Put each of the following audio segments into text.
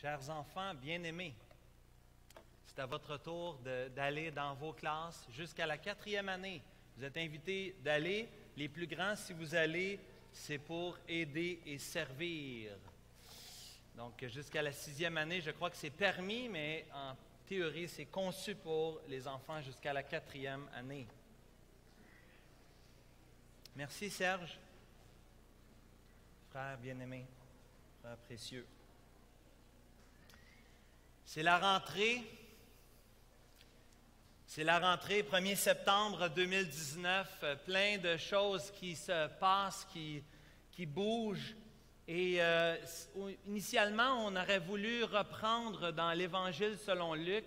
Chers enfants bien-aimés, c'est à votre tour d'aller dans vos classes jusqu'à la 4e année. Vous êtes invités d'aller. Les plus grands, si vous allez, c'est pour aider et servir. Donc, jusqu'à la 6e année, je crois que c'est permis, mais en théorie, c'est conçu pour les enfants jusqu'à la 4e année. Merci, Serge. Frère bien-aimé, frère précieux. C'est la rentrée. C'est la rentrée, 1er septembre 2019. Plein de choses qui se passent, qui bougent. Et initialement, on aurait voulu reprendre dans l'Évangile selon Luc,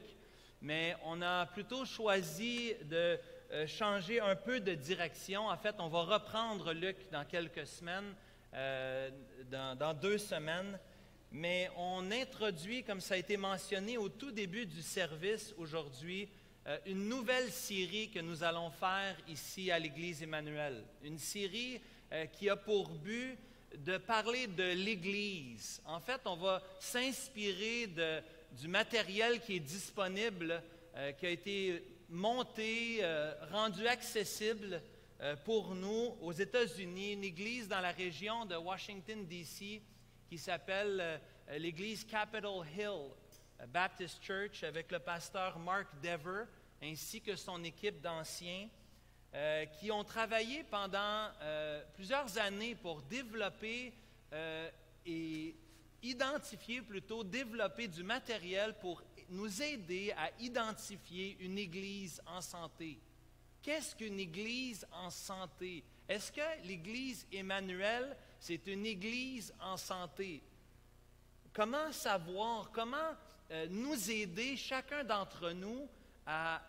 mais on a plutôt choisi de changer un peu de direction. En fait, on va reprendre Luc dans quelques semaines, dans 2 semaines. Mais on introduit, comme ça a été mentionné au tout début du service aujourd'hui, une nouvelle série que nous allons faire ici à l'Église Emmanuel. Une série qui a pour but de parler de l'Église. En fait, on va s'inspirer du matériel qui est disponible, qui a été monté, rendu accessible pour nous aux États-Unis, une église dans la région de Washington, D.C., qui s'appelle l'église Capitol Hill Baptist Church, avec le pasteur Mark Dever, ainsi que son équipe d'anciens, qui ont travaillé pendant plusieurs années pour développer et identifier, plutôt développer du matériel pour nous aider à identifier une église en santé. Qu'est-ce qu'une église en santé? Est-ce que l'Église Emmanuel, c'est une église en santé? Comment savoir, comment nous aider, chacun d'entre nous, à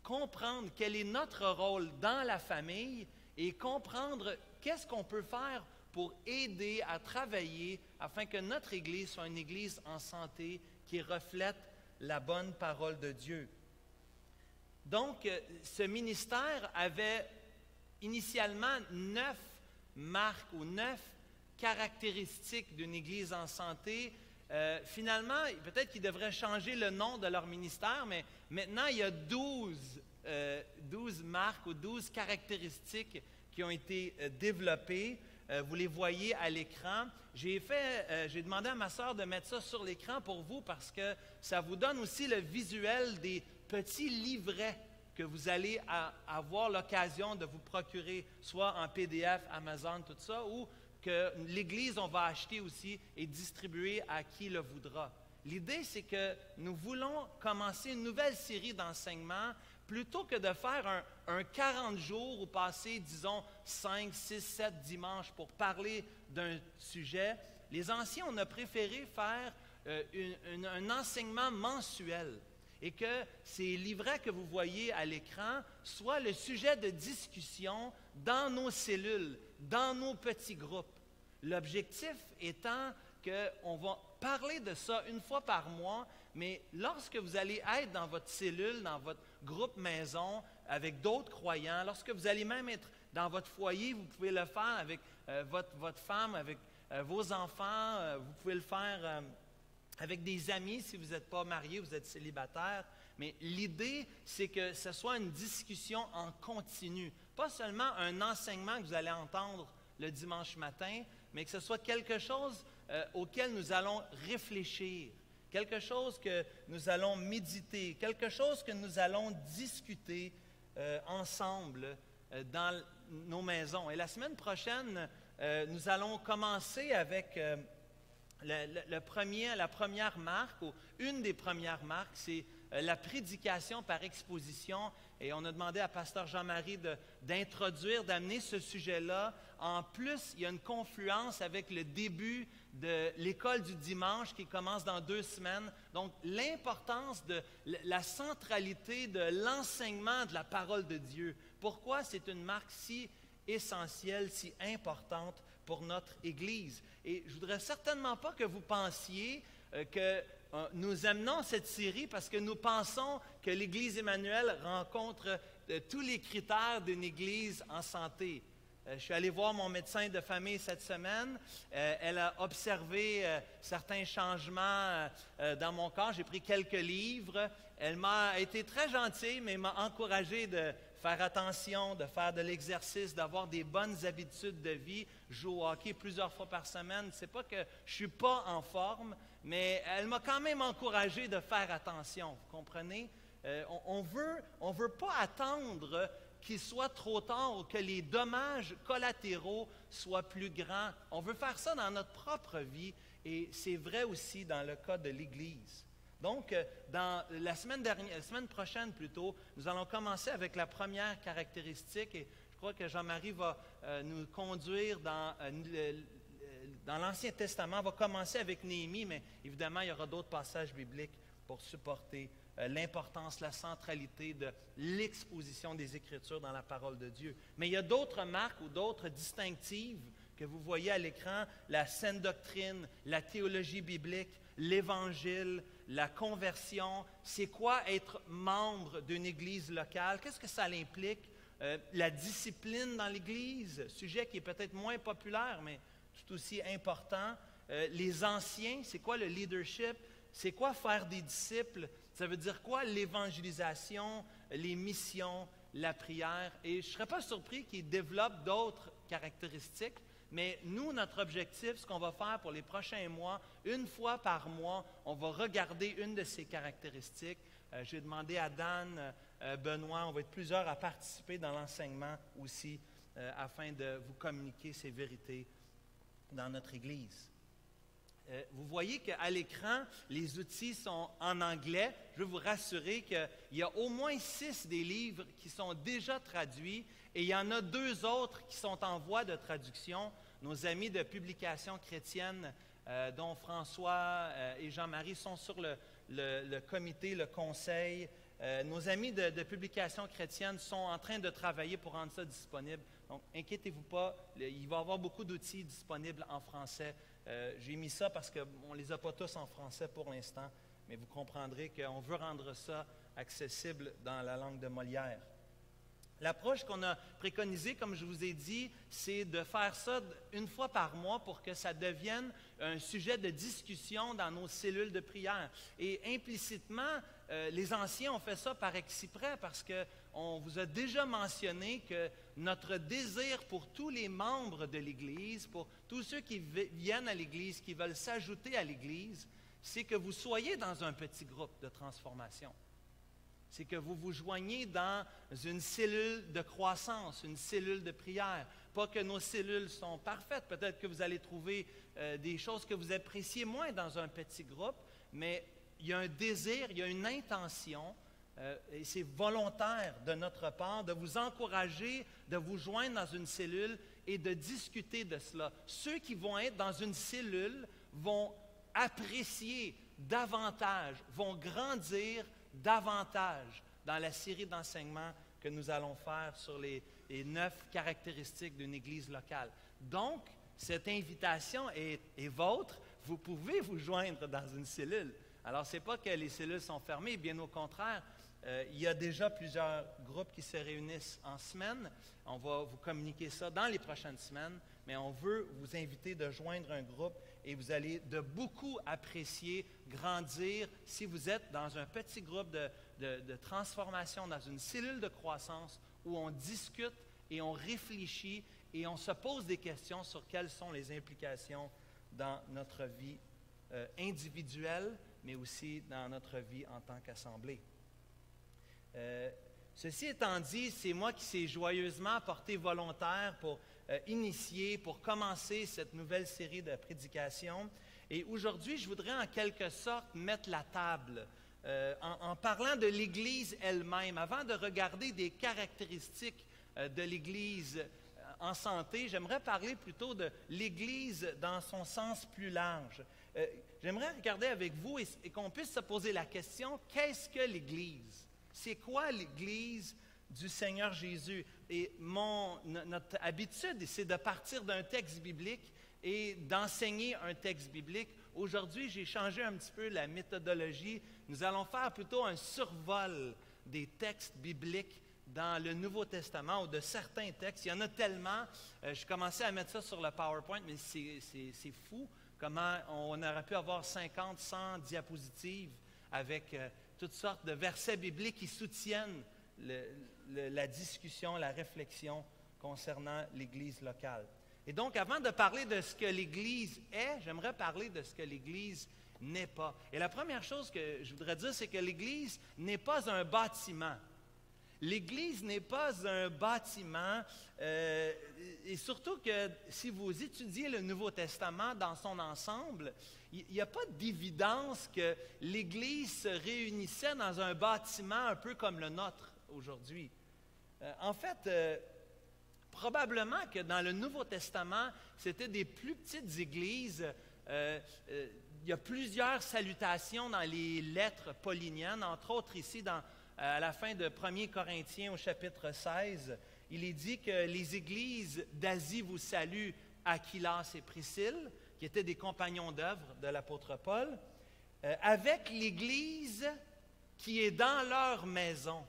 comprendre quel est notre rôle dans la famille et comprendre qu'est-ce qu'on peut faire pour aider à travailler afin que notre Église soit une Église en santé qui reflète la bonne parole de Dieu. Donc, ce ministère avait initialement 9 marques ou 9 caractéristiques d'une Église en santé. Finalement, peut-être qu'ils devraient changer le nom de leur ministère, mais maintenant, il y a 12 marques ou 12 caractéristiques qui ont été développées. Vous les voyez à l'écran. J'ai demandé à ma sœur de mettre ça sur l'écran pour vous parce que ça vous donne aussi le visuel des petits livrets que vous allez avoir l'occasion de vous procurer, soit en PDF, Amazon, tout ça, ou que l'Église, on va acheter aussi et distribuer à qui le voudra. L'idée, c'est que nous voulons commencer une nouvelle série d'enseignements plutôt que de faire un 40 jours ou passer, disons, 5, 6, 7 dimanches pour parler d'un sujet. Les anciens, on a préféré faire un enseignement mensuel et que ces livrets que vous voyez à l'écran soient le sujet de discussion dans nos cellules, dans nos petits groupes. L'objectif étant qu'on va parler de ça une fois par mois, mais lorsque vous allez être dans votre cellule, dans votre groupe maison, avec d'autres croyants, lorsque vous allez même être dans votre foyer, vous pouvez le faire avec votre femme, avec vos enfants, vous pouvez le faire avec des amis si vous n'êtes pas marié, vous êtes célibataire. Mais l'idée, c'est que ce soit une discussion en continu. Pas seulement un enseignement que vous allez entendre le dimanche matin, mais que ce soit quelque chose auquel nous allons réfléchir, quelque chose que nous allons méditer, quelque chose que nous allons discuter ensemble dans nos maisons. Et la semaine prochaine, nous allons commencer avec la première marque, ou une des premières marques, c'est la prédication par exposition. Et on a demandé à pasteur Jean-Marie d'introduire, d'amener ce sujet-là. En plus, il y a une confluence avec le début de l'école du dimanche qui commence dans 2 semaines. Donc, l'importance de la centralité de l'enseignement de la parole de Dieu. Pourquoi c'est une marque si essentielle, si importante pour notre Église? Et je ne voudrais certainement pas que vous pensiez que nous amenons cette série parce que nous pensons que l'Église Emmanuel rencontre tous les critères d'une Église en santé. Je suis allé voir mon médecin de famille cette semaine. Elle a observé certains changements dans mon corps. J'ai pris quelques livres. Elle m'a été très gentille, mais m'a encouragé de faire attention, de faire de l'exercice, d'avoir des bonnes habitudes de vie. Je joue au hockey plusieurs fois par semaine. C'est pas que je suis pas en forme, mais elle m'a quand même encouragé de faire attention. Vous comprenez? On veut pas attendre qu'il soit trop tard ou que les dommages collatéraux soient plus grands. On veut faire ça dans notre propre vie et c'est vrai aussi dans le cas de l'Église. Donc, dans la semaine prochaine plutôt, nous allons commencer avec la première caractéristique et je crois que Jean-Marie va nous conduire dans l'Ancien Testament. On va commencer avec Néhémie, mais évidemment, il y aura d'autres passages bibliques pour supporter l'importance, la centralité de l'exposition des Écritures dans la parole de Dieu. Mais il y a d'autres marques ou d'autres distinctives que vous voyez à l'écran, la saine doctrine, la théologie biblique, l'Évangile, la conversion. C'est quoi être membre d'une Église locale? Qu'est-ce que ça implique? La discipline dans l'Église, sujet qui est peut-être moins populaire, mais tout aussi important. Les anciens, c'est quoi le leadership? C'est quoi faire des disciples? Ça veut dire quoi l'évangélisation, les missions, la prière? Et je ne serais pas surpris qu'ils développent d'autres caractéristiques, mais nous, notre objectif, ce qu'on va faire pour les prochains mois, une fois par mois, on va regarder une de ces caractéristiques. J'ai demandé à Dan, Benoît, on va être plusieurs à participer dans l'enseignement aussi, afin de vous communiquer ces vérités dans notre Église. Vous voyez qu'à l'écran, les outils sont en anglais. Je veux vous rassurer qu'il y a au moins 6 des livres qui sont déjà traduits et il y en a 2 autres qui sont en voie de traduction. Nos amis de Publications chrétiennes, dont François et Jean-Marie, sont sur le comité, le conseil. Nos amis de Publications chrétiennes sont en train de travailler pour rendre ça disponible. Donc, inquiétez-vous pas, il va y avoir beaucoup d'outils disponibles en français. J'ai mis ça parce qu'on ne les a pas tous en français pour l'instant, mais vous comprendrez qu'on veut rendre ça accessible dans la langue de Molière. L'approche qu'on a préconisée, comme je vous ai dit, c'est de faire ça une fois par mois pour que ça devienne un sujet de discussion dans nos cellules de prière. Et implicitement, les anciens ont fait ça par exprès parce qu'on vous a déjà mentionné que notre désir pour tous les membres de l'Église, pour tous ceux qui viennent à l'Église, qui veulent s'ajouter à l'Église, c'est que vous soyez dans un petit groupe de transformation. C'est que vous vous joignez dans une cellule de croissance, une cellule de prière. Pas que nos cellules sont parfaites. Peut-être que vous allez trouver des choses que vous appréciez moins dans un petit groupe, mais il y a un désir, il y a une intention, et c'est volontaire de notre part de vous encourager, de vous joindre dans une cellule et de discuter de cela. Ceux qui vont être dans une cellule vont apprécier davantage, vont grandir davantage dans la série d'enseignements que nous allons faire sur les 9 caractéristiques d'une Église locale. Donc, cette invitation est vôtre. Vous pouvez vous joindre dans une cellule. Alors, ce n'est pas que les cellules sont fermées, bien au contraire. Il y a déjà plusieurs groupes qui se réunissent en semaine. On va vous communiquer ça dans les prochaines semaines, mais on veut vous inviter de joindre un groupe et vous allez de beaucoup apprécier, grandir si vous êtes dans un petit groupe de transformation, dans une cellule de croissance où on discute et on réfléchit et on se pose des questions sur quelles sont les implications dans notre vie individuelle, mais aussi dans notre vie en tant qu'assemblée. Ceci étant dit, c'est moi qui s'est joyeusement porté volontaire pour initier, pour commencer cette nouvelle série de prédications. Et aujourd'hui, je voudrais en quelque sorte mettre la table en parlant de l'Église elle-même. Avant de regarder des caractéristiques de l'Église en santé, j'aimerais parler plutôt de l'Église dans son sens plus large. J'aimerais regarder avec vous et qu'on puisse se poser la question, qu'est-ce que l'Église? C'est quoi l'Église du Seigneur Jésus? Et notre habitude, c'est de partir d'un texte biblique et d'enseigner un texte biblique. Aujourd'hui, j'ai changé un petit peu la méthodologie. Nous allons faire plutôt un survol des textes bibliques dans le Nouveau Testament ou de certains textes. Il y en a tellement. Je commençais à mettre ça sur le PowerPoint, mais c'est fou comment on aurait pu avoir 50, 100 diapositives avec toutes sortes de versets bibliques qui soutiennent la discussion, la réflexion concernant l'Église locale. Et donc, avant de parler de ce que l'Église est, j'aimerais parler de ce que l'Église n'est pas. Et la première chose que je voudrais dire, c'est que l'Église n'est pas un bâtiment. L'Église n'est pas un bâtiment, et surtout que si vous étudiez le Nouveau Testament dans son ensemble, il n'y a pas d'évidence que l'Église se réunissait dans un bâtiment un peu comme le nôtre aujourd'hui. En fait, probablement que dans le Nouveau Testament, c'était des plus petites églises. Il y a plusieurs salutations dans les lettres pauliniennes, entre autres ici à la fin de 1 Corinthiens au chapitre 16. Il est dit que les églises d'Asie vous saluent, Aquilas et Priscille, qui étaient des compagnons d'œuvre de l'apôtre Paul, avec l'Église qui est dans leur maison.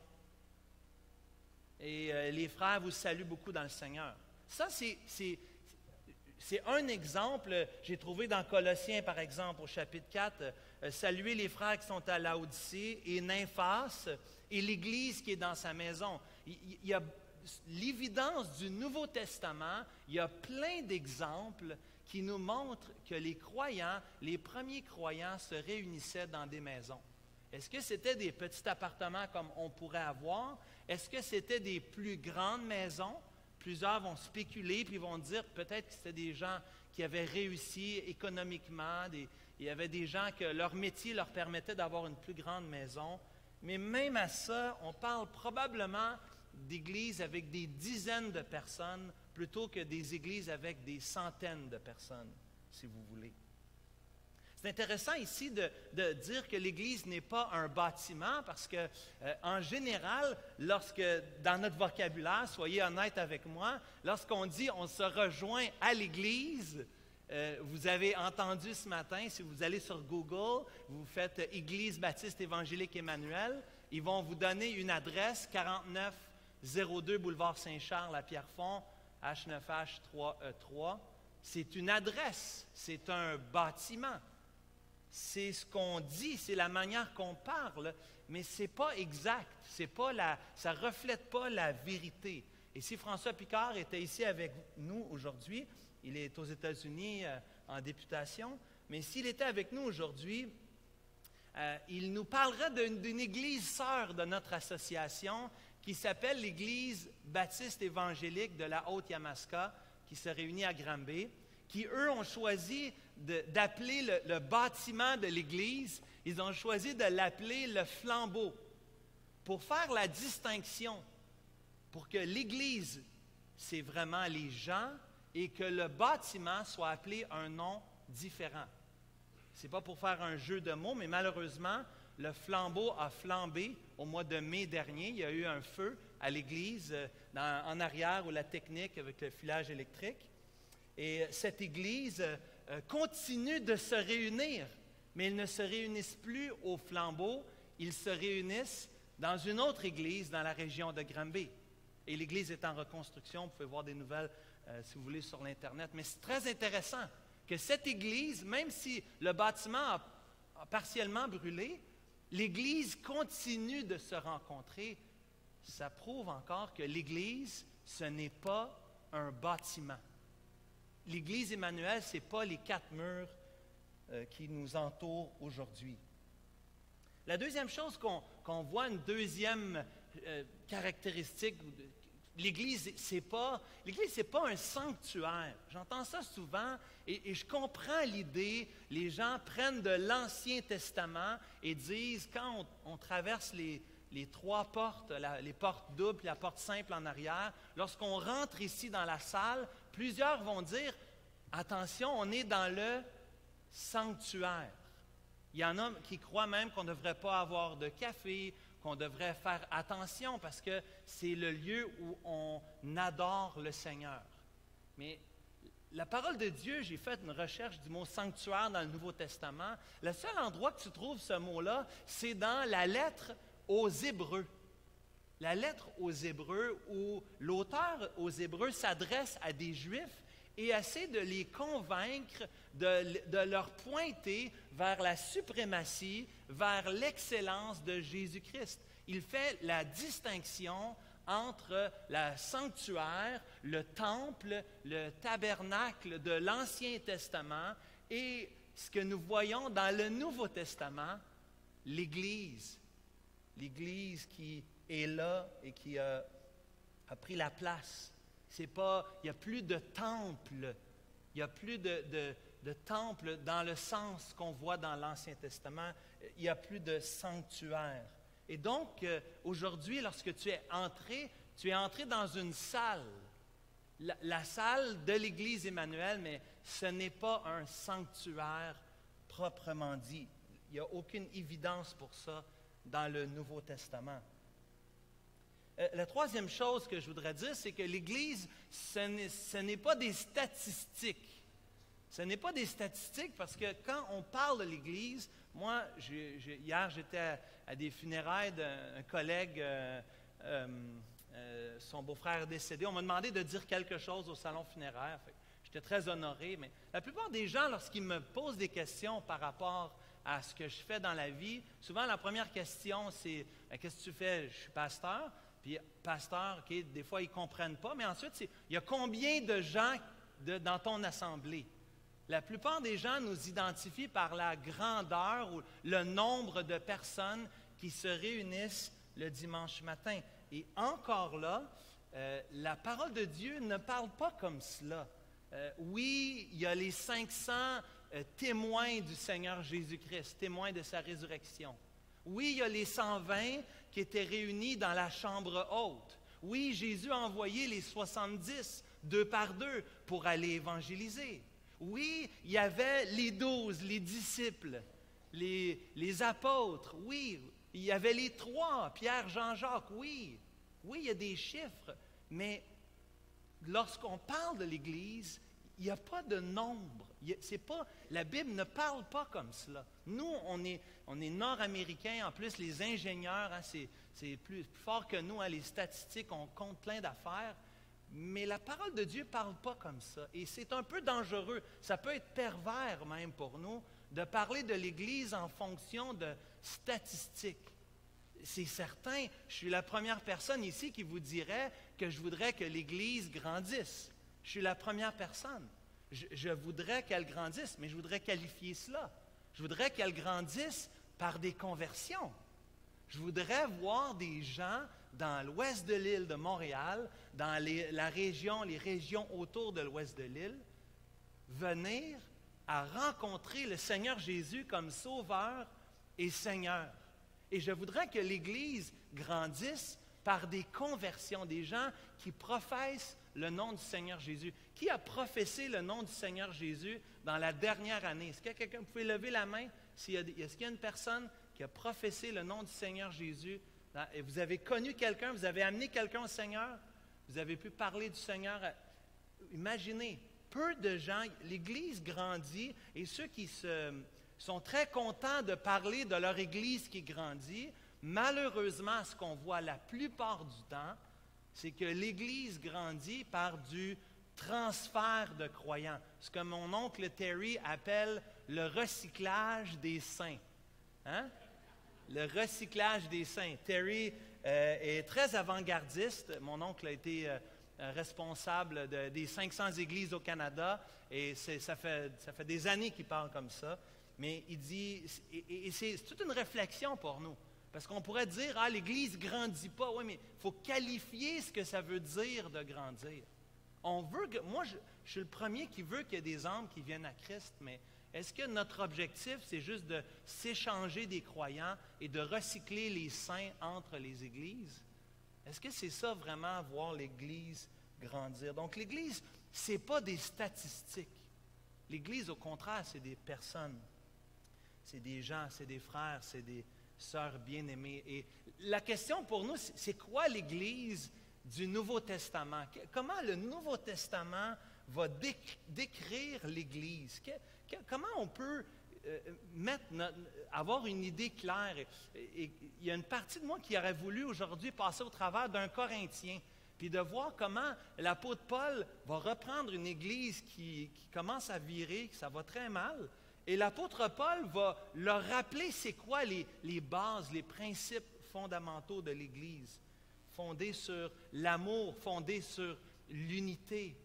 Et les frères vous saluent beaucoup dans le Seigneur. Ça, c'est un exemple, j'ai trouvé dans Colossiens, par exemple, au chapitre 4, saluer les frères qui sont à Laodicée et Nymphas et l'Église qui est dans sa maison. Il y a l'évidence du Nouveau Testament, il y a plein d'exemples qui nous montrent que les croyants, les premiers croyants, se réunissaient dans des maisons. Est-ce que c'était des petits appartements comme on pourrait avoir? Est-ce que c'était des plus grandes maisons? Plusieurs vont spéculer puis vont dire peut-être que c'était des gens qui avaient réussi économiquement. Il y avait des gens que leur métier leur permettait d'avoir une plus grande maison. Mais même à ça, on parle probablement d'églises avec des dizaines de personnes plutôt que des églises avec des centaines de personnes, si vous voulez. C'est intéressant ici de dire que l'Église n'est pas un bâtiment parce que, en général, dans notre vocabulaire, soyez honnête avec moi, lorsqu'on dit on se rejoint à l'Église, vous avez entendu ce matin, si vous allez sur Google, vous faites Église baptiste évangélique Emmanuel, ils vont vous donner une adresse, 4902 boulevard Saint-Charles à Pierrefonds, H9H3E3. C'est une adresse, c'est un bâtiment. C'est ce qu'on dit, c'est la manière qu'on parle, mais ce n'est pas exact, ça ne reflète pas la vérité. Et si François Picard était ici avec nous aujourd'hui, il est aux États-Unis en députation, mais s'il était avec nous aujourd'hui, il nous parlerait d'une église sœur de notre association qui s'appelle l'Église baptiste évangélique de la Haute-Yamaska, qui se réunit à Granby, qui, eux, ont choisi d'appeler le bâtiment de l'Église, ils ont choisi de l'appeler le flambeau, pour faire la distinction, pour que l'Église, c'est vraiment les gens, et que le bâtiment soit appelé un nom différent. Ce n'est pas pour faire un jeu de mots, mais malheureusement, le flambeau a flambé au mois de mai dernier. Il y a eu un feu à l'Église, en arrière, où la technique avec le filage électrique. Et cette Église continue de se réunir, mais ils ne se réunissent plus au flambeau, ils se réunissent dans une autre Église dans la région de Granby. Et l'Église est en reconstruction, vous pouvez voir des nouvelles si vous voulez sur l'Internet. Mais c'est très intéressant que cette Église, même si le bâtiment a partiellement brûlé, l'Église continue de se rencontrer. Ça prouve encore que l'Église, ce n'est pas un bâtiment. L'Église Emmanuel, ce n'est pas les 4 murs qui nous entourent aujourd'hui. La deuxième chose qu'on voit, une deuxième caractéristique, l'Église, c'est pas un sanctuaire. J'entends ça souvent et je comprends l'idée. Les gens prennent de l'Ancien Testament et disent, quand on traverse les 3 portes, les portes doubles et la porte simple en arrière, lorsqu'on rentre ici dans la salle, plusieurs vont dire, attention, on est dans le sanctuaire. Il y en a qui croient même qu'on ne devrait pas avoir de café, qu'on devrait faire attention parce que c'est le lieu où on adore le Seigneur. Mais la parole de Dieu, j'ai fait une recherche du mot sanctuaire dans le Nouveau Testament. Le seul endroit que tu trouves ce mot-là, c'est dans la lettre aux Hébreux. La lettre aux Hébreux, où l'auteur aux Hébreux s'adresse à des Juifs et essaie de les convaincre, de leur pointer vers la suprématie, vers l'excellence de Jésus-Christ. Il fait la distinction entre le sanctuaire, le temple, le tabernacle de l'Ancien Testament et ce que nous voyons dans le Nouveau Testament, l'Église. L'Église qui est là et qui a pris la place. C'est pas, il n'y a plus de temple. Il n'y a plus de temple dans le sens qu'on voit dans l'Ancien Testament. Il n'y a plus de sanctuaire. Et donc, aujourd'hui, lorsque tu es entré dans une salle, la salle de l'Église Emmanuel, mais ce n'est pas un sanctuaire proprement dit. Il n'y a aucune évidence pour ça dans le Nouveau Testament. La troisième chose que je voudrais dire, c'est que l'Église, ce n'est pas des statistiques. Ce n'est pas des statistiques parce que quand on parle de l'Église, moi, hier, j'étais à des funérailles d'un collègue, son beau-frère est décédé. On m'a demandé de dire quelque chose au salon funéraire. J'étais très honoré, mais la plupart des gens, lorsqu'ils me posent des questions par rapport à ce que je fais dans la vie, souvent la première question, c'est « Qu'est-ce que tu fais? » Je suis pasteur. Puis, pasteur, okay, des fois, ils ne comprennent pas, mais ensuite, il y a combien de gens dans ton assemblée? La plupart des gens nous identifient par la grandeur ou le nombre de personnes qui se réunissent le dimanche matin. Et encore là, la parole de Dieu ne parle pas comme cela. Oui, il y a les 500 témoins du Seigneur Jésus-Christ, témoins de sa résurrection. Oui, il y a les 120 qui étaient réunis dans la chambre haute. Oui, Jésus a envoyé les 70, 2 par 2, pour aller évangéliser. Oui, il y avait les 12, les disciples, les apôtres. Oui, il y avait les 3, Pierre, Jean, Jacques. Oui, il y a des chiffres. Mais lorsqu'on parle de l'Église, il n'y a pas de nombre. La Bible ne parle pas comme cela. Nous, on est nord-américains. En plus, les ingénieurs, hein, c'est plus fort que nous. Hein, les statistiques, on compte plein d'affaires. Mais la parole de Dieu ne parle pas comme ça. Et c'est un peu dangereux. Ça peut être pervers même pour nous de parler de l'Église en fonction de statistiques. C'est certain, je suis la première personne ici qui vous dirait que je voudrais que l'Église grandisse. Je suis la première personne. Je voudrais qu'elle grandisse, mais je voudrais qualifier cela. Je voudrais qu'elle grandisse par des conversions. Je voudrais voir des gens dans l'ouest de l'île de Montréal, dans les régions autour de l'ouest de l'île, venir à rencontrer le Seigneur Jésus comme Sauveur et Seigneur. Et je voudrais que l'Église grandisse par des conversions, des gens qui professent le nom du Seigneur Jésus. Qui a professé le nom du Seigneur Jésus dans la dernière année? Est-ce qu'il y a quelqu'un, vous pouvez lever la main? Est-ce qu'il y a une personne qui a professé le nom du Seigneur Jésus? Et vous avez connu quelqu'un, vous avez amené quelqu'un au Seigneur? Vous avez pu parler du Seigneur? Imaginez, peu de gens, l'Église grandit et ceux qui sont très contents de parler de leur Église qui grandit, malheureusement, ce qu'on voit la plupart du temps, c'est que l'Église grandit par du transfert de croyants. Ce que mon oncle Terry appelle le recyclage des saints. Hein? Le recyclage des saints. Terry est très avant-gardiste. Mon oncle a été responsable des 500 églises au Canada et ça fait des années qu'il parle comme ça. Mais il dit, et c'est toute une réflexion pour nous. Parce qu'on pourrait dire, l'Église ne grandit pas. Oui, mais il faut qualifier ce que ça veut dire de grandir. Moi, je suis le premier qui veut qu'il y ait des âmes qui viennent à Christ, mais est-ce que notre objectif, c'est juste de s'échanger des croyants et de recycler les saints entre les églises? Est-ce que c'est ça vraiment, voir l'Église grandir? Donc, l'Église, ce n'est pas des statistiques. L'Église, au contraire, c'est des personnes. C'est des gens, c'est des frères, c'est des sœurs bien-aimées. Et la question pour nous, c'est quoi l'Église du Nouveau Testament? Comment le Nouveau Testament va décrire l'Église? Comment on peut avoir une idée claire. Et il y a une partie de moi qui aurait voulu aujourd'hui passer au travers d'un Corinthien, puis de voir comment l'apôtre Paul va reprendre une église qui commence à virer, que ça va très mal. Et l'apôtre Paul va leur rappeler c'est quoi les bases, les principes fondamentaux de l'Église, fondés sur l'amour, fondés sur l'unité,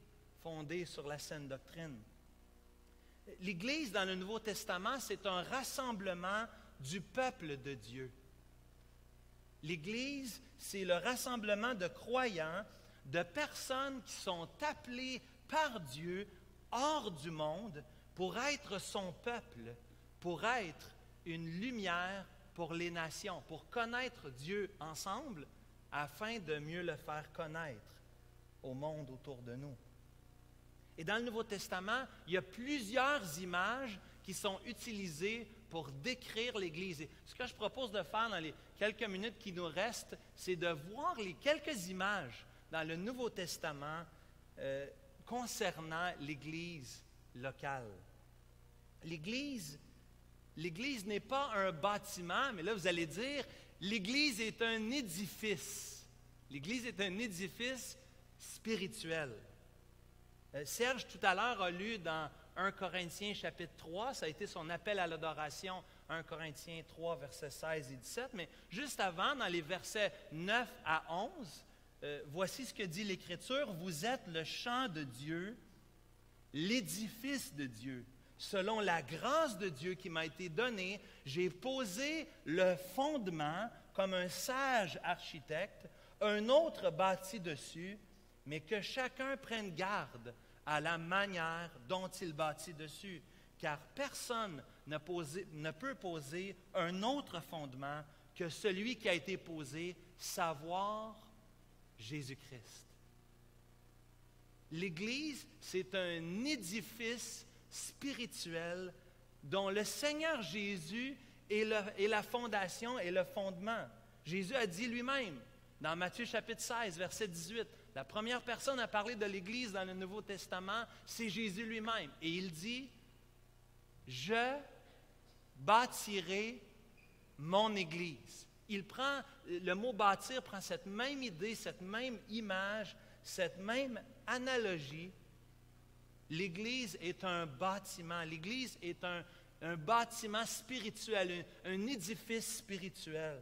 fondés sur la saine doctrine. L'Église dans le Nouveau Testament, c'est un rassemblement du peuple de Dieu. L'Église, c'est le rassemblement de croyants, de personnes qui sont appelées par Dieu hors du monde, pour être son peuple, pour être une lumière pour les nations, pour connaître Dieu ensemble, afin de mieux le faire connaître au monde autour de nous. Et dans le Nouveau Testament, il y a plusieurs images qui sont utilisées pour décrire l'Église. Et ce que je propose de faire dans les quelques minutes qui nous restent, c'est de voir les quelques images dans le Nouveau Testament concernant l'Église locale. L'Église n'est pas un bâtiment, mais là vous allez dire, l'Église est un édifice. L'Église est un édifice spirituel. Serge, tout à l'heure, a lu dans 1 Corinthiens chapitre 3, ça a été son appel à l'adoration, 1 Corinthiens 3, versets 16 et 17, mais juste avant, dans les versets 9 à 11, voici ce que dit l'Écriture, « Vous êtes le champ de Dieu, l'édifice de Dieu. Selon la grâce de Dieu qui m'a été donnée, j'ai posé le fondement comme un sage architecte, un autre bâti dessus, mais que chacun prenne garde à la manière dont il bâtit dessus, car personne ne peut poser un autre fondement que celui qui a été posé, savoir Jésus-Christ. » L'Église, c'est un édifice spirituel dont le Seigneur Jésus est la fondation et le fondement. Jésus a dit lui-même, dans Matthieu chapitre 16, verset 18, la première personne à parler de l'Église dans le Nouveau Testament, c'est Jésus lui-même. Et il dit, « Je bâtirai mon Église. » Le mot « bâtir » prend cette même idée, cette même image, cette même analogie. L'Église est un bâtiment. L'Église est un bâtiment spirituel, un édifice spirituel.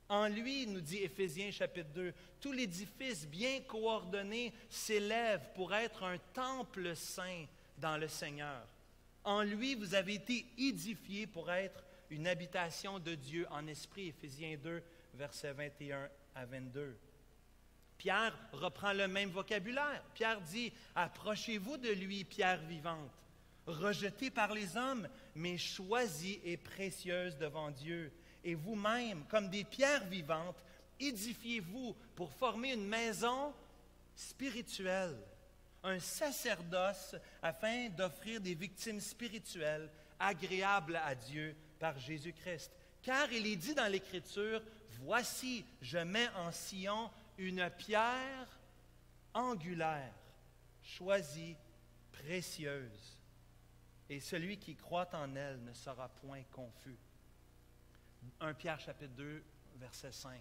En lui, nous dit Éphésiens chapitre 2, tout l'édifice bien coordonné s'élève pour être un temple saint dans le Seigneur. En lui, vous avez été édifiés pour être une habitation de Dieu en esprit. Éphésiens 2, versets 21 à 22. Pierre reprend le même vocabulaire. Pierre dit, « Approchez-vous de lui, pierre vivante, rejetée par les hommes, mais choisie et précieuse devant Dieu. Et vous-même, comme des pierres vivantes, édifiez-vous pour former une maison spirituelle, un sacerdoce afin d'offrir des victimes spirituelles agréables à Dieu par Jésus-Christ. Car il est dit dans l'Écriture, « Voici, je mets en Sion une pierre angulaire, choisie, précieuse, et celui qui croit en elle ne sera point confus. » 1 Pierre chapitre 2, verset 5.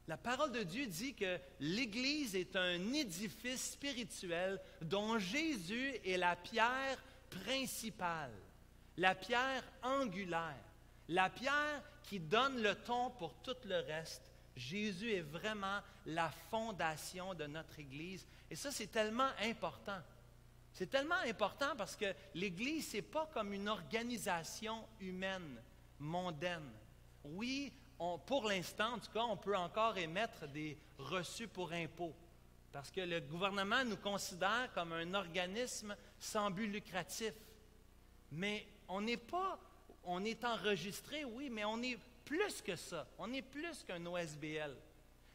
La parole de Dieu dit que l'Église est un édifice spirituel dont Jésus est la pierre principale, la pierre angulaire, la pierre qui donne le ton pour tout le reste. Jésus est vraiment la fondation de notre Église. Et ça, c'est tellement important. C'est tellement important parce que l'Église, ce n'est pas comme une organisation humaine, mondaine. Oui, pour l'instant, en tout cas, on peut encore émettre des reçus pour impôts parce que le gouvernement nous considère comme un organisme sans but lucratif. Mais on est enregistré, oui, mais on est plus que ça. On est plus qu'un OSBL.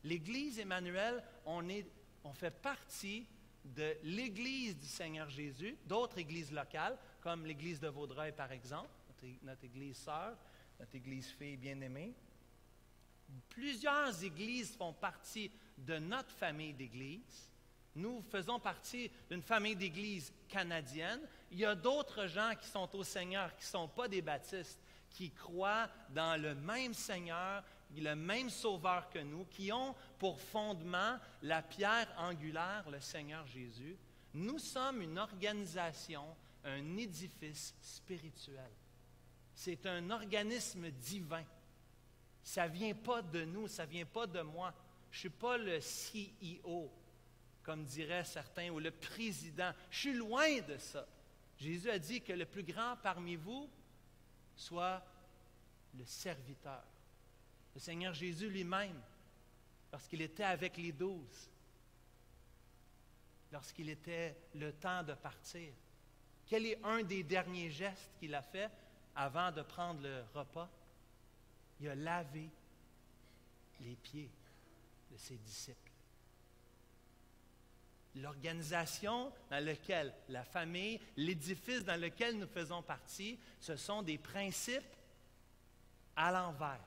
L'Église Emmanuel, on fait partie de l'Église du Seigneur Jésus, d'autres églises locales, comme l'Église de Vaudreuil, par exemple, notre Église sœur, notre Église fille bien-aimée. Plusieurs églises font partie de notre famille d'églises, Nous faisons partie d'une famille d'église canadienne. Il y a d'autres gens qui sont au Seigneur, qui ne sont pas des baptistes, qui croient dans le même Seigneur, le même Sauveur que nous, qui ont pour fondement la pierre angulaire, le Seigneur Jésus. Nous sommes une organisation, un édifice spirituel. C'est un organisme divin. Ça ne vient pas de nous, ça ne vient pas de moi. Je ne suis pas le CEO, comme diraient certains, ou le président. Je suis loin de ça. Jésus a dit que le plus grand parmi vous soit le serviteur. Le Seigneur Jésus lui-même, lorsqu'il était avec les 12, lorsqu'il était le temps de partir, quel est un des derniers gestes qu'il a fait avant de prendre le repas? Il a lavé les pieds de ses disciples. L'organisation dans laquelle la famille, l'édifice dans lequel nous faisons partie, ce sont des principes à l'envers.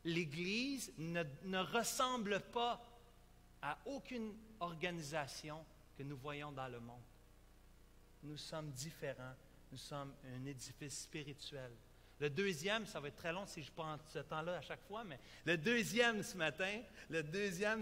L'Église ne ressemble pas à aucune organisation que nous voyons dans le monde. Nous sommes différents, nous sommes un édifice spirituel. Le deuxième, ça va être très long si je prends ce temps-là à chaque fois, mais le deuxième ce matin,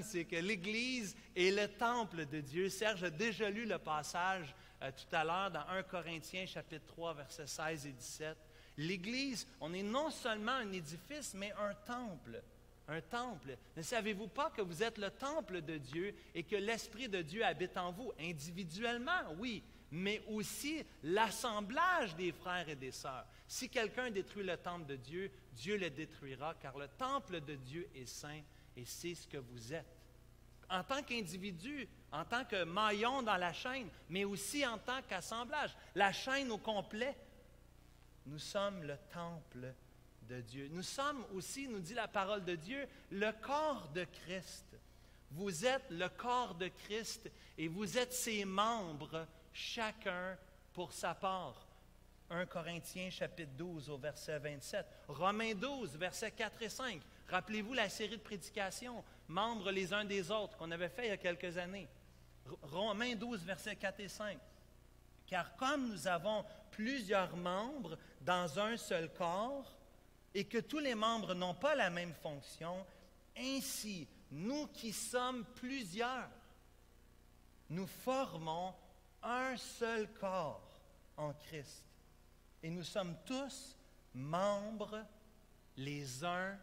c'est que l'Église est le temple de Dieu. Serge a déjà lu le passage tout à l'heure dans 1 Corinthiens chapitre 3, versets 16 et 17. L'Église, on est non seulement un édifice, mais un temple. Un temple. Ne savez-vous pas que vous êtes le temple de Dieu et que l'Esprit de Dieu habite en vous? Individuellement, oui, mais aussi l'assemblage des frères et des sœurs. Si quelqu'un détruit le temple de Dieu, Dieu le détruira, car le temple de Dieu est saint et c'est ce que vous êtes. En tant qu'individu, en tant que maillon dans la chaîne, mais aussi en tant qu'assemblage, la chaîne au complet. Nous sommes le temple de Dieu. Nous sommes aussi, nous dit la parole de Dieu, le corps de Christ. Vous êtes le corps de Christ et vous êtes ses membres, chacun pour sa part. 1 Corinthiens chapitre 12 au verset 27. Romains 12, versets 4 et 5. Rappelez-vous la série de prédications, membres les uns des autres, qu'on avait fait il y a quelques années. Romains 12, versets 4 et 5. Car comme nous avons plusieurs membres dans un seul corps, et que tous les membres n'ont pas la même fonction, ainsi, nous qui sommes plusieurs, nous formons un seul corps en Christ. Et nous sommes tous membres les uns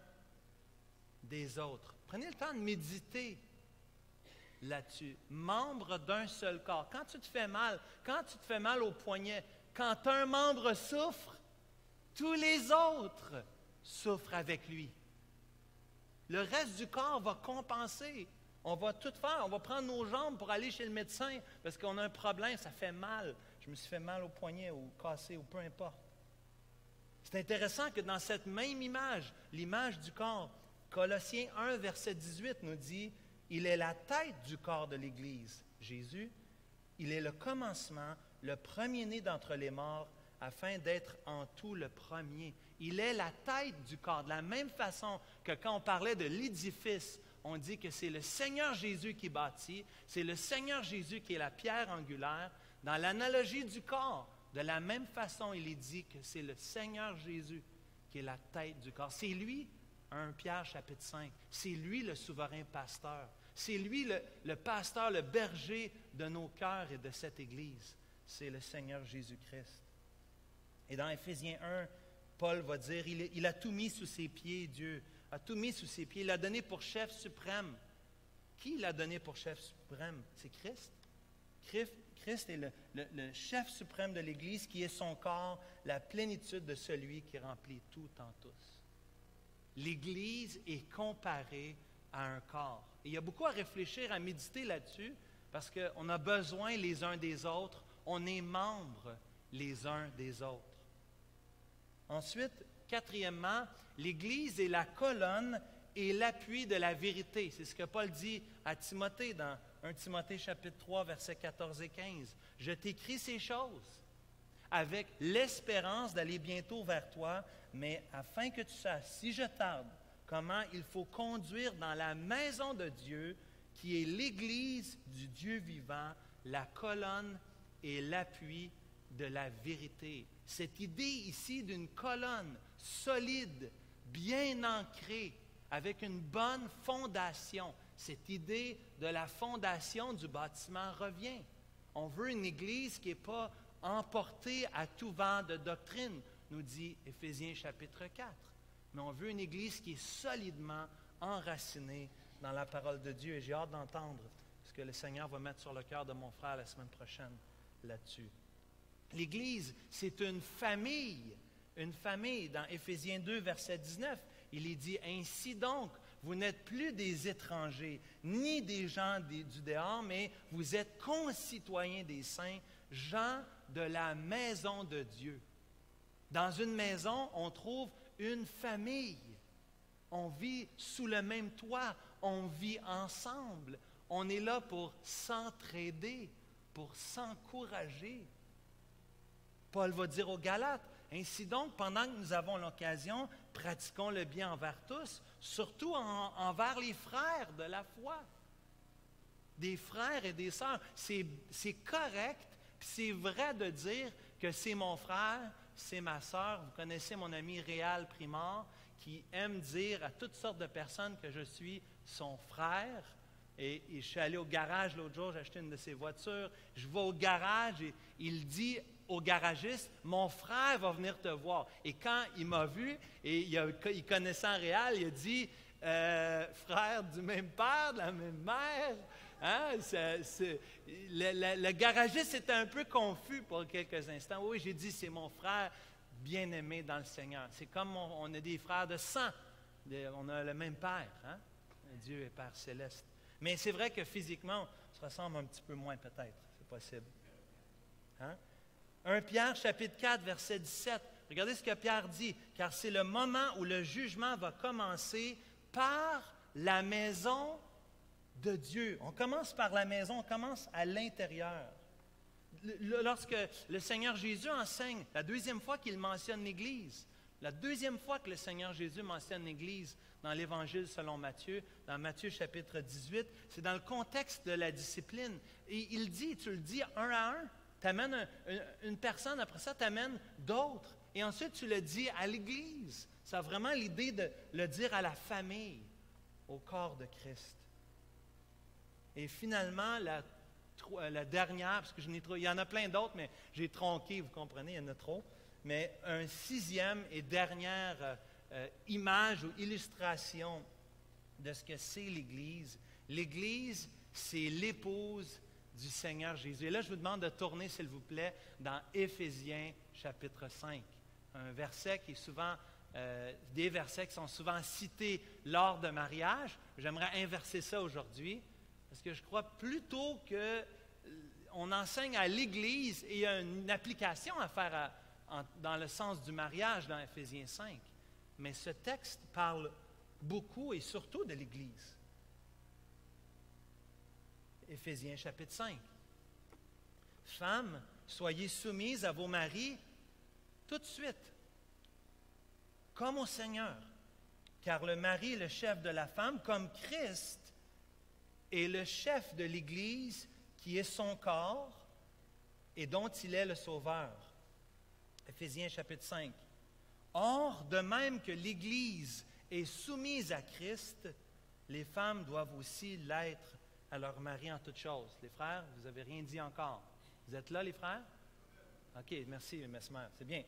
des autres. Prenez le temps de méditer là-dessus. Membre d'un seul corps. Quand tu te fais mal au poignet, quand un membre souffre, tous les autres souffrent avec lui. Le reste du corps va compenser. On va tout faire. On va prendre nos jambes pour aller chez le médecin parce qu'on a un problème, ça fait mal. Je me suis fait mal au poignet ou cassé ou peu importe. C'est intéressant que dans cette même image, l'image du corps, Colossiens 1, verset 18 nous dit « Il est la tête du corps de l'Église, Jésus. Il est le commencement, le premier-né d'entre les morts, afin d'être en tout le premier. » Il est la tête du corps. De la même façon que quand on parlait de l'édifice, on dit que c'est le Seigneur Jésus qui bâtit, c'est le Seigneur Jésus qui est la pierre angulaire. Dans l'analogie du corps, de la même façon, il est dit que c'est le Seigneur Jésus qui est la tête du corps. C'est lui, 1 Pierre chapitre 5, c'est lui le souverain pasteur. C'est lui le pasteur, le berger de nos cœurs et de cette Église. C'est le Seigneur Jésus-Christ. Et dans Éphésiens 1, Paul va dire, il a tout mis sous ses pieds, Dieu a tout mis sous ses pieds. Il l'a donné pour chef suprême. Qui l'a donné pour chef suprême? C'est Christ. Christ est le chef suprême de l'Église qui est son corps, la plénitude de celui qui remplit tout en tous. L'Église est comparée à un corps. Et il y a beaucoup à réfléchir, à méditer là-dessus, parce qu'on a besoin les uns des autres. On est membres les uns des autres. Ensuite, quatrièmement, l'Église est la colonne et l'appui de la vérité. C'est ce que Paul dit à Timothée dans 1 Timothée chapitre 3, versets 14 et 15. « Je t'écris ces choses avec l'espérance d'aller bientôt vers toi, mais afin que tu saches, si je tarde, comment il faut conduire dans la maison de Dieu qui est l'Église du Dieu vivant, la colonne et l'appui de la vérité. Cette idée ici d'une colonne solide, bien ancrée, avec une bonne fondation, cette idée de la fondation du bâtiment revient. On veut une Église qui n'est pas emportée à tout vent de doctrine, nous dit Éphésiens chapitre 4. Mais on veut une Église qui est solidement enracinée dans la parole de Dieu. Et j'ai hâte d'entendre ce que le Seigneur va mettre sur le cœur de mon frère la semaine prochaine là-dessus. L'Église, c'est une famille. Une famille. Dans Éphésiens 2, verset 19, il est dit « Ainsi donc, vous n'êtes plus des étrangers, ni des gens du dehors, mais vous êtes concitoyens des saints, gens de la maison de Dieu. » Dans une maison, on trouve une famille. On vit sous le même toit, on vit ensemble. On est là pour s'entraider, pour s'encourager. Paul va dire aux Galates, « Ainsi donc, pendant que nous avons l'occasion, pratiquons le bien envers tous, surtout envers les frères de la foi. » Des frères et des sœurs. C'est correct, puis c'est vrai de dire que c'est mon frère, c'est ma sœur. Vous connaissez mon ami Réal Primard, qui aime dire à toutes sortes de personnes que je suis son frère. Et je suis allé au garage l'autre jour, j'ai acheté une de ses voitures. Je vais au garage et il dit au garagiste, « Mon frère va venir te voir. » Et quand il m'a vu, et il connaissant Réal, il a dit, « Frère du même père, de la même mère. » Hein? Le garagiste était un peu confus pour quelques instants. Oui, j'ai dit, c'est mon frère bien-aimé dans le Seigneur. C'est comme on a des frères de sang. On a le même Père. Hein? Dieu est Père céleste. Mais c'est vrai que physiquement, on se ressemble un petit peu moins peut-être. C'est possible. Hein? 1 Pierre, chapitre 4, verset 17. Regardez ce que Pierre dit. « Car c'est le moment où le jugement va commencer par la maison de Dieu. » On commence par la maison, on commence à l'intérieur. Lorsque le Seigneur Jésus enseigne, la deuxième fois qu'il mentionne l'Église, la deuxième fois que le Seigneur Jésus mentionne l'Église dans l'Évangile selon Matthieu, dans Matthieu chapitre 18, c'est dans le contexte de la discipline. Et il dit, tu le dis un à un, tu amènes une personne, après ça tu amènes d'autres. Et ensuite tu le dis à l'Église. Ça a vraiment l'idée de le dire à la famille, au corps de Christ. Et finalement, la dernière, parce que il y en a plein d'autres, mais j'ai tronqué, vous comprenez, il y en a trop. Mais un sixième et dernière image ou illustration de ce que c'est l'Église. L'Église, c'est l'épouse du Seigneur Jésus. Et là, je vous demande de tourner, s'il vous plaît, dans Éphésiens chapitre 5. Un verset qui est souvent, des versets qui sont souvent cités lors de mariage. J'aimerais inverser ça aujourd'hui. Parce que je crois plutôt qu'on enseigne à l'Église et il y a une application à faire dans le sens du mariage dans Éphésiens 5. Mais ce texte parle beaucoup et surtout de l'Église. Éphésiens chapitre 5. Femmes, soyez soumises à vos maris tout de suite, comme au Seigneur. Car le mari est le chef de la femme, comme Christ est le chef de l'Église qui est son corps et dont il est le sauveur. Éphésiens chapitre 5. Or, de même que l'Église est soumise à Christ, les femmes doivent aussi l'être à leur mari en toutes choses. Les frères, vous n'avez rien dit encore. Vous êtes là, les frères? OK, merci, Mesmer. C'est bien.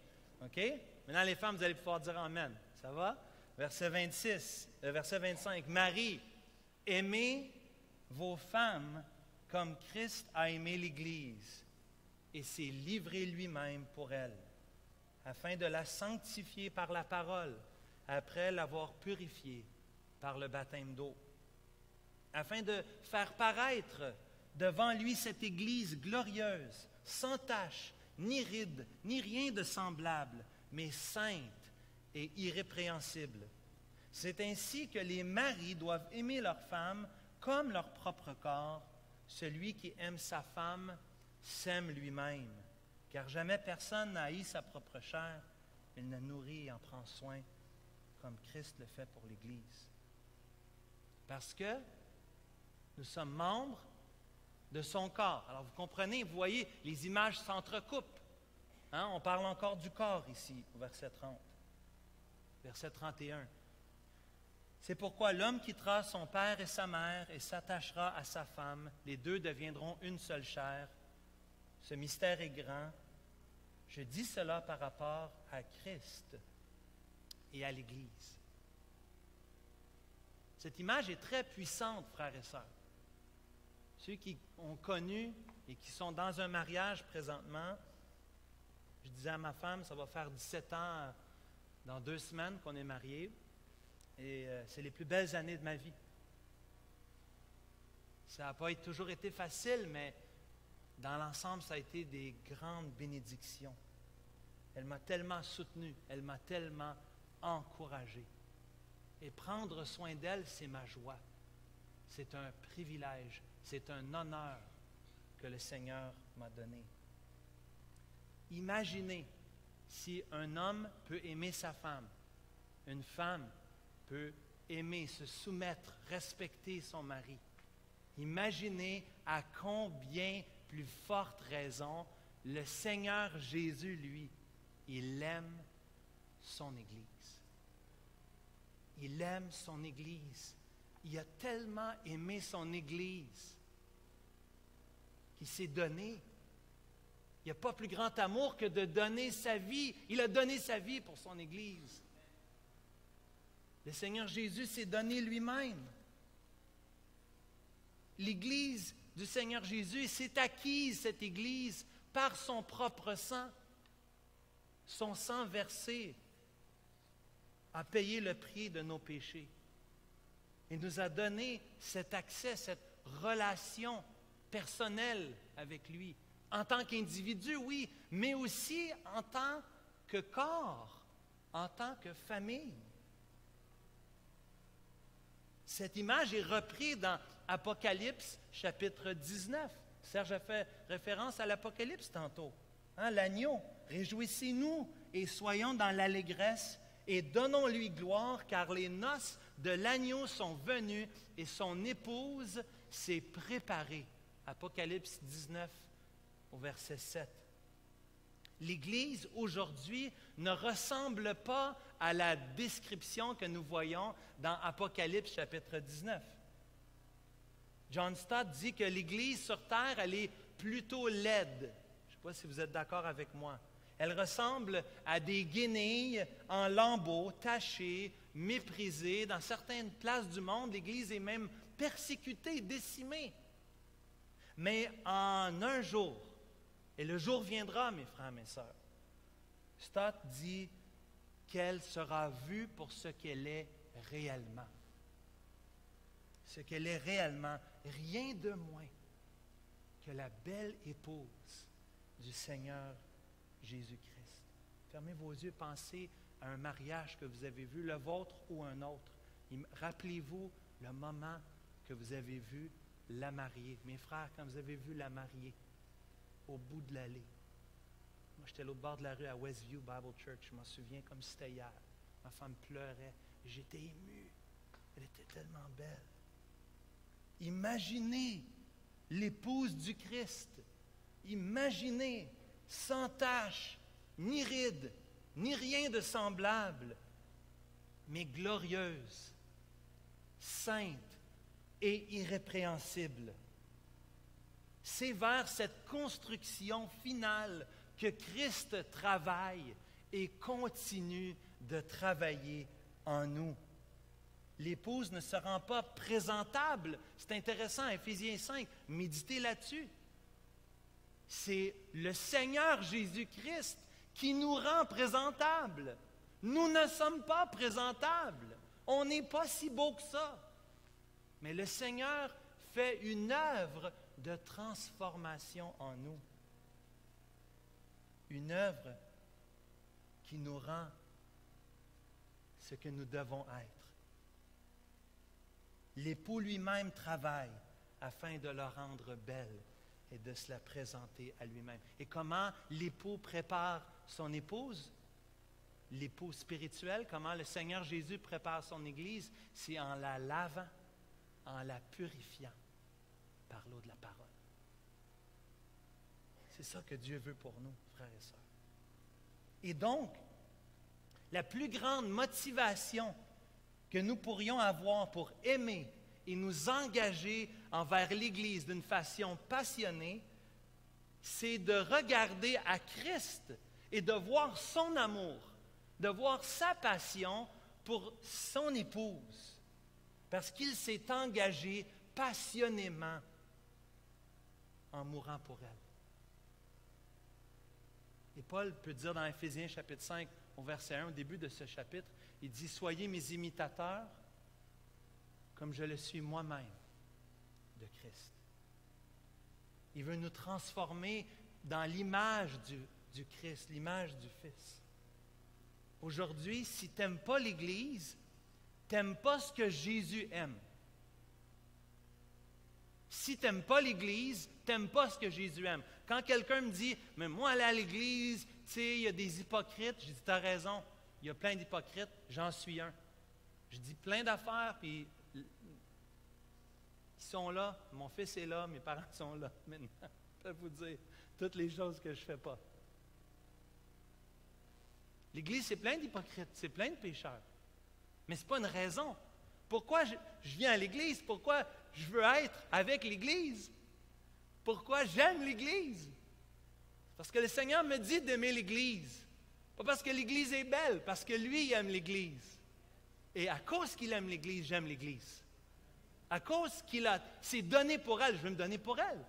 OK? Maintenant, les femmes, vous allez pouvoir dire Amen. Ça va? Verset 25. Marie, aimez vos femmes comme Christ a aimé l'Église et s'est livré lui-même pour elle, afin de la sanctifier par la parole, après l'avoir purifiée par le baptême d'eau, afin de faire paraître devant lui cette Église glorieuse, sans tache, ni ride, ni rien de semblable, mais sainte et irrépréhensible. C'est ainsi que les maris doivent aimer leurs femmes comme leur propre corps. Celui qui aime sa femme s'aime lui-même, car jamais personne n'a haï sa propre chair, il la nourrit et en prend soin, comme Christ le fait pour l'Église. Parce que Nous sommes membres de son corps. Alors vous comprenez, vous voyez, les images s'entrecoupent. Hein? On parle encore du corps ici, au verset 30. Verset 31. C'est pourquoi l'homme quittera son père et sa mère et s'attachera à sa femme. Les deux deviendront une seule chair. Ce mystère est grand. Je dis cela par rapport à Christ et à l'Église. Cette image est très puissante, frères et sœurs. Ceux qui ont connu et qui sont dans un mariage présentement, je disais à ma femme, ça va faire 17 ans dans 2 semaines qu'on est mariés. Et c'est les plus belles années de ma vie. Ça n'a pas toujours été facile, mais dans l'ensemble, ça a été des grandes bénédictions. Elle m'a tellement soutenu, elle m'a tellement encouragé. Et prendre soin d'elle, c'est ma joie. C'est un privilège, c'est un honneur que le Seigneur m'a donné. Imaginez si un homme peut aimer sa femme, une femme peut aimer, se soumettre, respecter son mari. Imaginez à combien plus forte raison le Seigneur Jésus, lui, il aime son Église. Il aime son Église. Il a tellement aimé son Église qu'il s'est donné. Il n'y a pas plus grand amour que de donner sa vie. Il a donné sa vie pour son Église. Le Seigneur Jésus s'est donné lui-même. L'Église du Seigneur Jésus s'est acquise, cette Église, par son propre sang. Son sang versé a payé le prix de nos péchés. Il nous a donné cet accès, cette relation personnelle avec lui. En tant qu'individu, oui, mais aussi en tant que corps, en tant que famille. Cette image est reprise dans Apocalypse, chapitre 19. Serge a fait référence à l'Apocalypse tantôt. Hein, l'agneau, réjouissez-nous et soyons dans l'allégresse et donnons-lui gloire, car les noces de l'agneau sont venues et son épouse s'est préparée. Apocalypse 19, au verset 7. L'Église, aujourd'hui, ne ressemble pas à la description que nous voyons dans Apocalypse chapitre 19. John Stott dit que l'Église sur terre, elle est plutôt laide. Je ne sais pas si vous êtes d'accord avec moi. Elle ressemble à des guenilles en lambeaux, tachées, méprisées. Dans certaines places du monde, l'Église est même persécutée, décimée. Mais en un jour, et le jour viendra, mes frères, mes sœurs, Stott dit qu'elle sera vue pour ce qu'elle est réellement. Ce qu'elle est réellement, rien de moins que la belle épouse du Seigneur Jésus-Christ. Fermez vos yeux, pensez à un mariage que vous avez vu, le vôtre ou un autre. Rappelez-vous le moment que vous avez vu la mariée. Mes frères, quand vous avez vu la mariée, au bout de l'allée. Moi, j'étais à l'autre bord de la rue à Westview Bible Church. Je m'en souviens comme si c'était hier. Ma femme pleurait. J'étais ému. Elle était tellement belle. Imaginez l'épouse du Christ. Imaginez, sans tache, ni ride, ni rien de semblable, mais glorieuse, sainte et irrépréhensible. C'est vers cette construction finale que Christ travaille et continue de travailler en nous. L'épouse ne se rend pas présentable. C'est intéressant, Éphésiens 5, méditez là-dessus. C'est le Seigneur Jésus-Christ qui nous rend présentables. Nous ne sommes pas présentables. On n'est pas si beau que ça. Mais le Seigneur fait une œuvre de transformation en nous. Une œuvre qui nous rend ce que nous devons être. L'époux lui-même travaille afin de la rendre belle et de se la présenter à lui-même. Et comment l'époux prépare son épouse? L'époux spirituel, comment le Seigneur Jésus prépare son Église? C'est en la lavant, en la purifiant. par l'eau de la parole. C'est ça que Dieu veut pour nous, frères et sœurs. Et donc, la plus grande motivation que nous pourrions avoir pour aimer et nous engager envers l'Église d'une façon passionnée, c'est de regarder à Christ et de voir son amour, de voir sa passion pour son épouse, parce qu'il s'est engagé passionnément en mourant pour elle. Et Paul peut dire dans Éphésiens chapitre 5, au verset 1, au début de ce chapitre, il dit « Soyez mes imitateurs, comme je le suis moi-même de Christ. » Il veut nous transformer dans l'image du Christ, l'image du Fils. Aujourd'hui, si tu n'aimes pas l'Église, tu n'aimes pas ce que Jésus aime. Si tu n'aimes pas l'Église, tu n'aimes pas ce que Jésus aime. Quand quelqu'un me dit « Mais moi, aller à l'Église, tu sais, il y a des hypocrites. » Je dis « Tu as raison, il y a plein d'hypocrites, j'en suis un. » Je dis plein d'affaires, puis ils sont là, mon fils est là, mes parents sont là maintenant. Je peux vous dire toutes les choses que je ne fais pas. L'Église, c'est plein d'hypocrites, c'est plein de pécheurs. Mais ce n'est pas une raison. Pourquoi je viens à l'Église? Pourquoi je veux être avec l'Église? Pourquoi j'aime l'Église? Parce que le Seigneur me dit d'aimer l'Église. Pas parce que l'Église est belle, parce que lui, il aime l'Église. Et à cause qu'il aime l'Église, j'aime l'Église. À cause qu'il s'est donné pour elle, je veux me donner pour elle.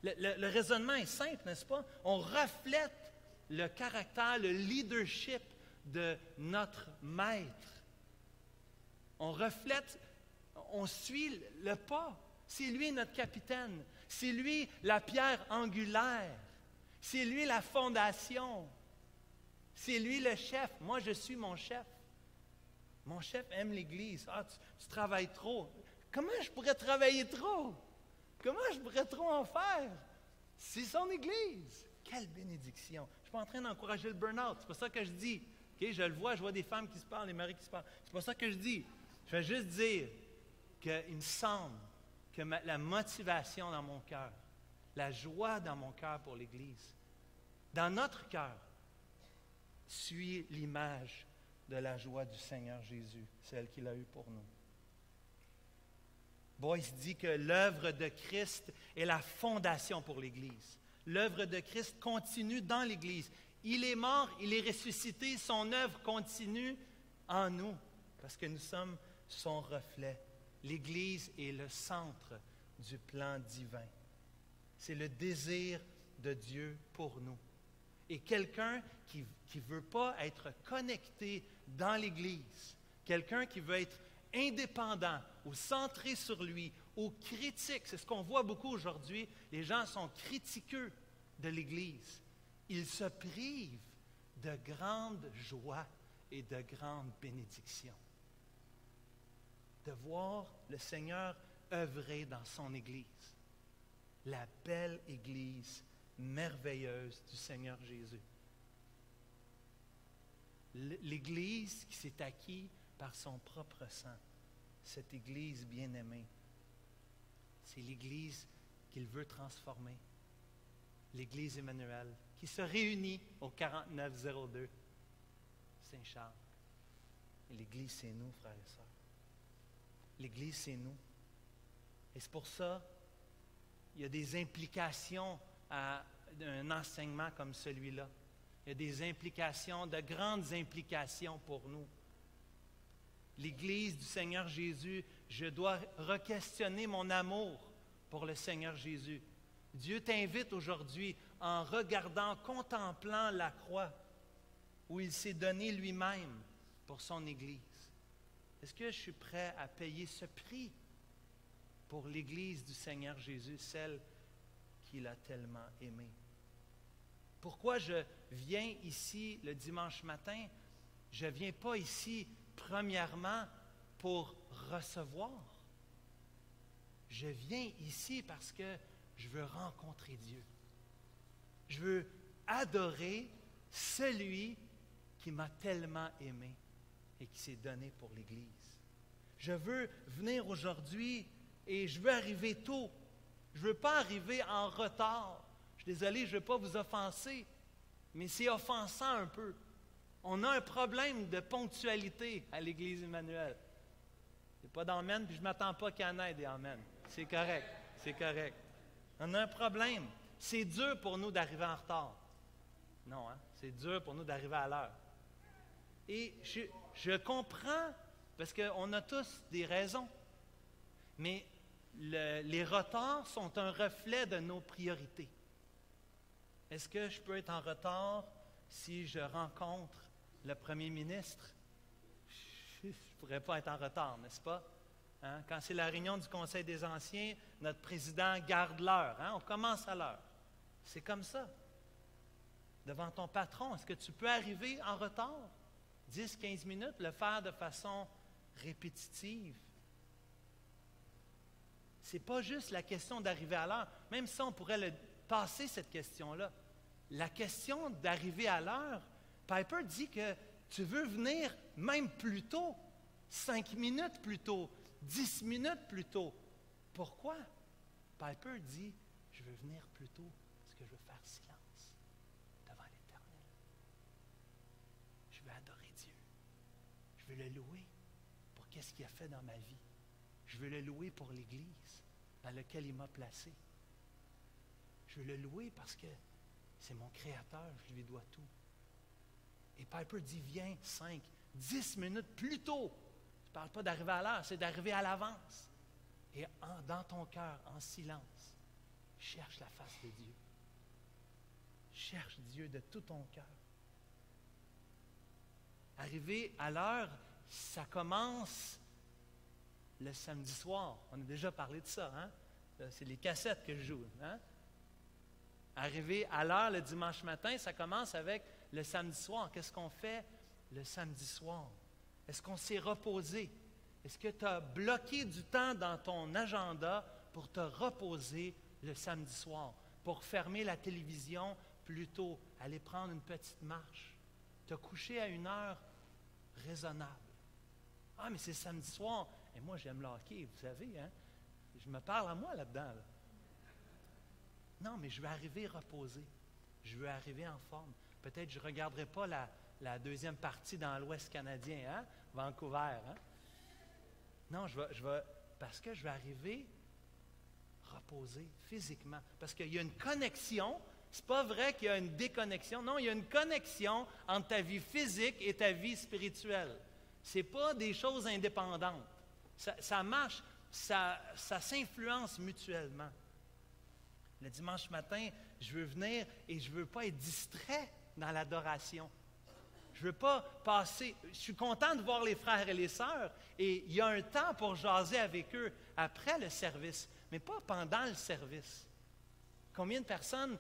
Le raisonnement est simple, n'est-ce pas? On reflète le caractère, le leadership de notre maître. On reflète, on suit le pas. C'est lui notre capitaine. C'est lui la pierre angulaire. C'est lui la fondation. C'est lui le chef. Moi, je suis mon chef. Mon chef aime l'Église. Ah, tu travailles trop. Comment je pourrais travailler trop? Comment je pourrais trop en faire? C'est son Église. Quelle bénédiction. Je ne suis pas en train d'encourager le burn-out. C'est pas ça que je dis. Okay? Je le vois, je vois des femmes qui se parlent, des maris qui se parlent. C'est pas ça que je dis. Je vais juste dire qu'il me semble que la motivation dans mon cœur, la joie dans mon cœur pour l'Église, dans notre cœur, suit l'image de la joie du Seigneur Jésus, celle qu'il a eue pour nous. Boyce dit que l'œuvre de Christ est la fondation pour l'Église. L'œuvre de Christ continue dans l'Église. Il est mort, il est ressuscité, son œuvre continue en nous, parce que nous sommes son reflet. L'Église est le centre du plan divin. C'est le désir de Dieu pour nous. Et quelqu'un qui ne veut pas être connecté dans l'Église, quelqu'un qui veut être indépendant ou centré sur lui ou critique, c'est ce qu'on voit beaucoup aujourd'hui, les gens sont critiqueux de l'Église. Ils se privent de grandes joies et de grandes bénédictions. De voir le Seigneur œuvrer dans son Église. La belle Église merveilleuse du Seigneur Jésus. L'Église qui s'est acquise par son propre sang. Cette Église bien-aimée. C'est l'Église qu'il veut transformer. L'Église Emmanuel, qui se réunit au 4902 Saint-Charles. Et l'Église, c'est nous, frères et sœurs. L'Église, c'est nous. Et c'est pour ça il y a des implications à un enseignement comme celui-là. Il y a des implications, de grandes implications pour nous. L'Église du Seigneur Jésus, je dois re-questionner mon amour pour le Seigneur Jésus. Dieu t'invite aujourd'hui en regardant, en contemplant la croix où il s'est donné lui-même pour son Église. Est-ce que je suis prêt à payer ce prix pour l'Église du Seigneur Jésus, celle qu'il a tellement aimée? Pourquoi je viens ici le dimanche matin? Je ne viens pas ici, premièrement, pour recevoir. Je viens ici parce que je veux rencontrer Dieu. Je veux adorer celui qui m'a tellement aimé et qui s'est donné pour l'Église. Je veux venir aujourd'hui et je veux arriver tôt Je ne veux pas arriver en retard. Je suis désolé, je ne veux pas vous offenser, mais c'est offensant un peu. On a un problème de ponctualité à l'Église Emmanuel. Il n'y a pas d'amen, puis je ne m'attends pas qu'il y en ait des amen. C'est correct, c'est correct. On a un problème. C'est dur pour nous d'arriver en retard. Non, hein? C'est dur pour nous d'arriver à l'heure. Et je comprends, parce qu'on a tous des raisons, mais les retards sont un reflet de nos priorités. Est-ce que je peux être en retard si je rencontre le premier ministre? Je ne pourrais pas être en retard, n'est-ce pas? Hein? Quand c'est la réunion du Conseil des anciens, notre président garde l'heure. Hein? On commence à l'heure. C'est comme ça. Devant ton patron, est-ce que tu peux arriver en retard? 10, 15 minutes, le faire de façon répétitive. Ce n'est pas juste la question d'arriver à l'heure. Même si on pourrait passer cette question-là. La question d'arriver à l'heure, Piper dit que tu veux venir même plus tôt, 5 minutes plus tôt, 10 minutes plus tôt. Pourquoi? Piper dit, je veux venir plus tôt parce que je veux faire silence devant l'Éternel. Je veux adorer Dieu. Je veux le louer pour qu'est-ce qu'il a fait dans ma vie. Je veux le louer pour l'Église dans laquelle il m'a placé. Je veux le louer parce que c'est mon Créateur, je lui dois tout. Et Piper dit, viens 5, 10 minutes plus tôt. Je ne parle pas d'arriver à l'heure, c'est d'arriver à l'avance. Et dans ton cœur, en silence, cherche la face de Dieu. Cherche Dieu de tout ton cœur. Arriver à l'heure, ça commence le samedi soir. On a déjà parlé de ça, hein? C'est les cassettes que je joue, hein? Arriver à l'heure le dimanche matin, ça commence avec le samedi soir. Qu'est-ce qu'on fait le samedi soir? Est-ce qu'on s'est reposé? Est-ce que tu as bloqué du temps dans ton agenda pour te reposer le samedi soir, pour fermer la télévision plus tôt, aller prendre une petite marche, te coucher à une heure raisonnable? Ah, mais c'est samedi soir. Et moi, j'aime le hockey, vous savez, hein? Je me parle à moi là-dedans, là. Non, mais je veux arriver reposé. Je veux arriver en forme. Peut-être que je ne regarderai pas la deuxième partie dans l'Ouest canadien, hein? Vancouver, hein? Non, parce que je veux arriver reposé physiquement. Parce qu'il y a une connexion. C'est pas vrai qu'il y a une déconnexion. Non, il y a une connexion entre ta vie physique et ta vie spirituelle. Ce n'est pas des choses indépendantes. Ça marche, ça s'influence mutuellement. Le dimanche matin, je veux venir et je ne veux pas être distrait dans l'adoration. Je ne veux pas passer... Je suis content de voir les frères et les sœurs et il y a un temps pour jaser avec eux après le service, mais pas pendant le service. Combien de personnes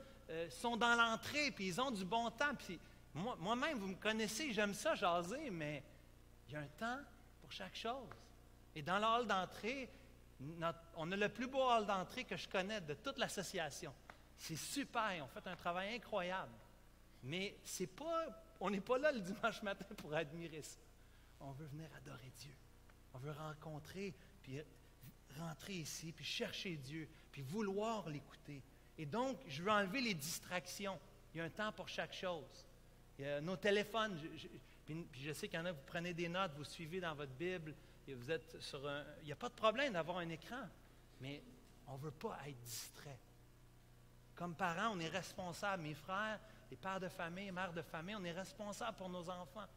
sont dans l'entrée puis ils ont du bon temps? Puis moi-même, vous me connaissez, j'aime ça jaser, mais il y a un temps pour chaque chose. Et dans le hall d'entrée, on a le plus beau hall d'entrée que je connais de toute l'association. C'est super, ils ont fait un travail incroyable. Mais on n'est pas là le dimanche matin pour admirer ça. On veut venir adorer Dieu. On veut rencontrer, puis rentrer ici, puis chercher Dieu, puis vouloir l'écouter. Et donc, je veux enlever les distractions. Il y a un temps pour chaque chose. Il y a nos téléphones. Puis je sais qu'il y en a, vous prenez des notes, vous suivez dans votre Bible. Et vous êtes sur il n'y a pas de problème d'avoir un écran, mais on ne veut pas être distrait. Comme parents, on est responsable. Mes frères, les pères de famille, mères de famille, on est responsable pour nos enfants.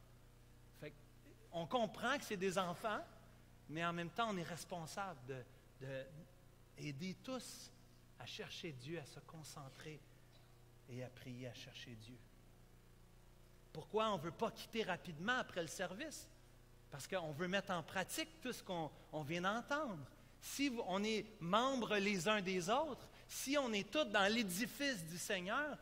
Fait on comprend que c'est des enfants, mais en même temps, on est responsable d'aider tous à chercher Dieu, à se concentrer et à prier, à chercher Dieu. Pourquoi on ne veut pas quitter rapidement après le service? Parce qu'on veut mettre en pratique tout ce qu'on vient d'entendre. Si on est membres les uns des autres, si on est tous dans l'édifice du Seigneur,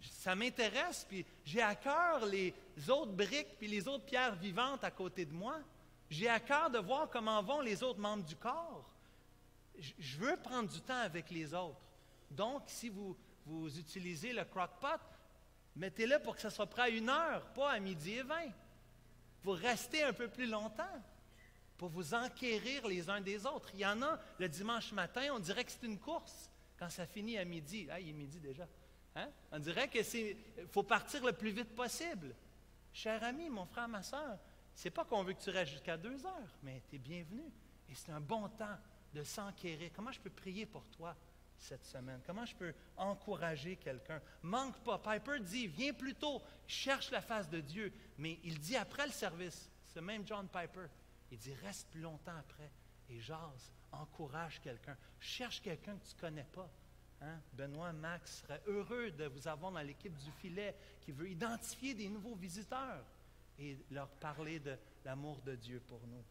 ça m'intéresse, puis j'ai à cœur les autres briques puis les autres pierres vivantes à côté de moi. J'ai à cœur de voir comment vont les autres membres du corps. Je veux prendre du temps avec les autres. Donc, si vous utilisez le crock-pot, mettez-le pour que ça soit prêt à 1 heure, pas à 12h20. Vous restez un peu plus longtemps. pour vous enquérir les uns des autres. Il y en a, le dimanche matin, on dirait que c'est une course. Quand ça finit à midi, il est midi déjà. Hein? On dirait qu'il faut partir le plus vite possible. Cher ami, mon frère, ma soeur, c'est pas qu'on veut que tu restes jusqu'à 2 heures, mais tu es bienvenu. Et c'est un bon temps de s'enquérir. Comment je peux prier pour toi cette semaine? Comment je peux encourager quelqu'un? Manque pas. Piper dit, viens plus tôt, cherche la face de Dieu. Mais il dit après le service, ce même John Piper, il dit, reste plus longtemps après et jase, encourage quelqu'un. Cherche quelqu'un que tu ne connais pas. Hein? Benoît, Max serait heureux de vous avoir dans l'équipe du filet qui veut identifier des nouveaux visiteurs et leur parler de l'amour de Dieu pour nous.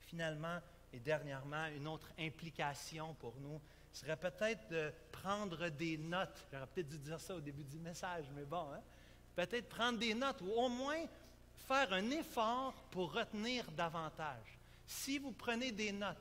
Finalement, et dernièrement, une autre implication pour nous serait peut-être de prendre des notes. J'aurais peut-être dû dire ça au début du message, mais bon, hein? Peut-être prendre des notes ou au moins faire un effort pour retenir davantage. Si vous prenez des notes,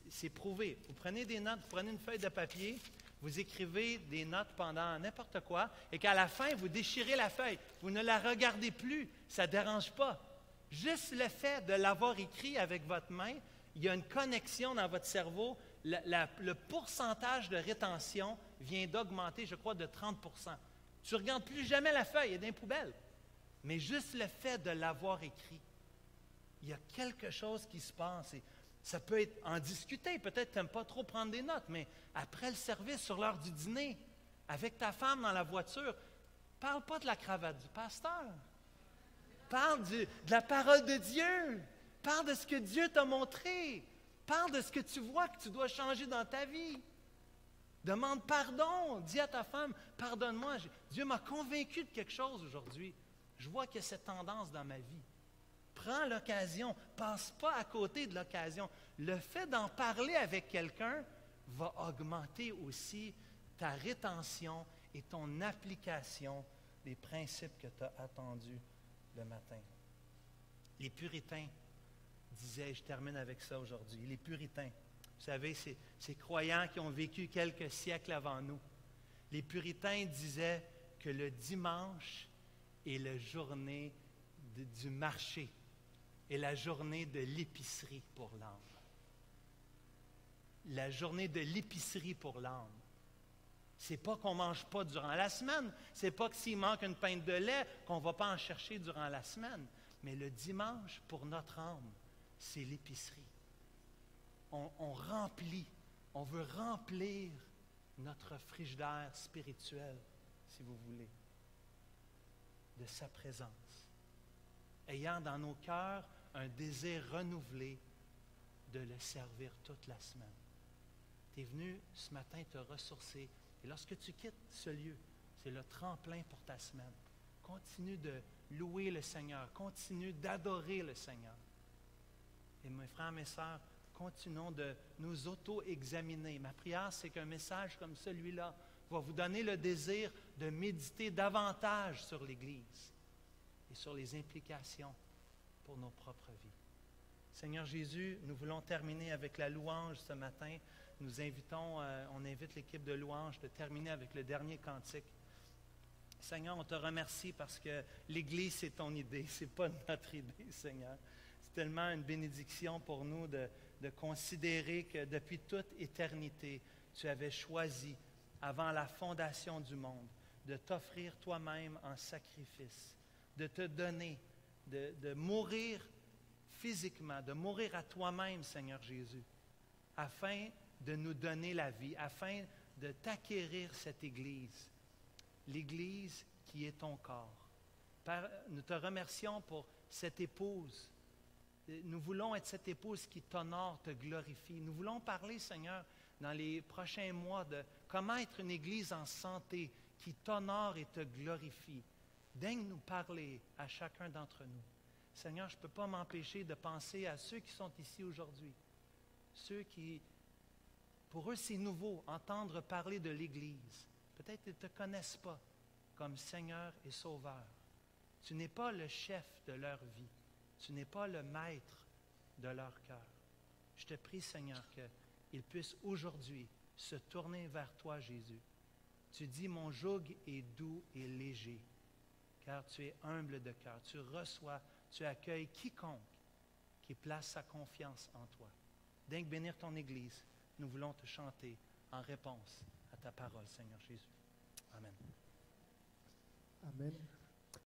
c'est prouvé. Vous prenez des notes, vous prenez une feuille de papier, vous écrivez des notes pendant n'importe quoi, et qu'à la fin, vous déchirez la feuille. Vous ne la regardez plus, ça ne dérange pas. Juste le fait de l'avoir écrit avec votre main, il y a une connexion dans votre cerveau. Le pourcentage de rétention vient d'augmenter, je crois, de 30 %. Tu ne regardes plus jamais la feuille, elle est dans les poubelles. Mais juste le fait de l'avoir écrit, il y a quelque chose qui se passe. Et ça peut être en discuter. Peut-être que tu n'aimes pas trop prendre des notes, mais après le service, sur l'heure du dîner, avec ta femme dans la voiture, parle pas de la cravate du pasteur. Parle de la parole de Dieu. Parle de ce que Dieu t'a montré. Parle de ce que tu vois que tu dois changer dans ta vie. Demande pardon. Dis à ta femme, pardonne-moi. Dieu m'a convaincu de quelque chose aujourd'hui. Je vois qu'il y a cette tendance dans ma vie. Prends l'occasion. Passe pas à côté de l'occasion. Le fait d'en parler avec quelqu'un va augmenter aussi ta rétention et ton application des principes que tu as attendus le matin. Les puritains disaient, je termine avec ça aujourd'hui, les puritains, vous savez, ces croyants qui ont vécu quelques siècles avant nous, les puritains disaient que le dimanche est la journée du marché et la journée de l'épicerie pour l'âme. La journée de l'épicerie pour l'âme. C'est pas qu'on ne mange pas durant la semaine. C'est pas que s'il manque une pinte de lait, qu'on ne va pas en chercher durant la semaine. Mais le dimanche, pour notre âme, c'est l'épicerie. On remplit, on veut remplir notre frigidaire spirituel, si vous voulez, de sa présence. Ayant dans nos cœurs un désir renouvelé de le servir toute la semaine. Tu es venu ce matin te ressourcer. Et lorsque tu quittes ce lieu, c'est le tremplin pour ta semaine. Continue de louer le Seigneur. Continue d'adorer le Seigneur. Et mes frères, mes sœurs, continuons de nous auto-examiner. Ma prière, c'est qu'un message comme celui-là va vous donner le désir de méditer davantage sur l'Église et sur les implications pour nos propres vies. Seigneur Jésus, nous voulons terminer avec la louange ce matin. Nous invitons, on invite l'équipe de louange de terminer avec le dernier cantique. Seigneur, on te remercie parce que l'Église, c'est ton idée, ce n'est pas notre idée, Seigneur. C'est tellement une bénédiction pour nous de considérer que depuis toute éternité, tu avais choisi, avant la fondation du monde, de t'offrir toi-même en sacrifice, de te donner, de mourir physiquement, de mourir à toi-même, Seigneur Jésus, afin de nous donner la vie, afin de t'acquérir cette Église, l'Église qui est ton corps. Père, nous te remercions pour cette épouse. Nous voulons être cette épouse qui t'honore, te glorifie. Nous voulons parler, Seigneur, dans les prochains mois de comment être une Église en santé qui t'honore et te glorifie. Daigne nous parler à chacun d'entre nous. Seigneur, je ne peux pas m'empêcher de penser à ceux qui sont ici aujourd'hui, ceux qui, pour eux, c'est nouveau, entendre parler de l'Église. Peut-être qu'ils ne te connaissent pas comme Seigneur et Sauveur. Tu n'es pas le chef de leur vie. Tu n'es pas le maître de leur cœur. Je te prie, Seigneur, qu'ils puissent aujourd'hui se tourner vers toi, Jésus. Tu dis, mon joug est doux et léger, car tu es humble de cœur. Tu reçois, tu accueilles quiconque qui place sa confiance en toi. Dingue bénir ton Église, nous voulons te chanter en réponse à ta parole, Seigneur Jésus. Amen. Amen.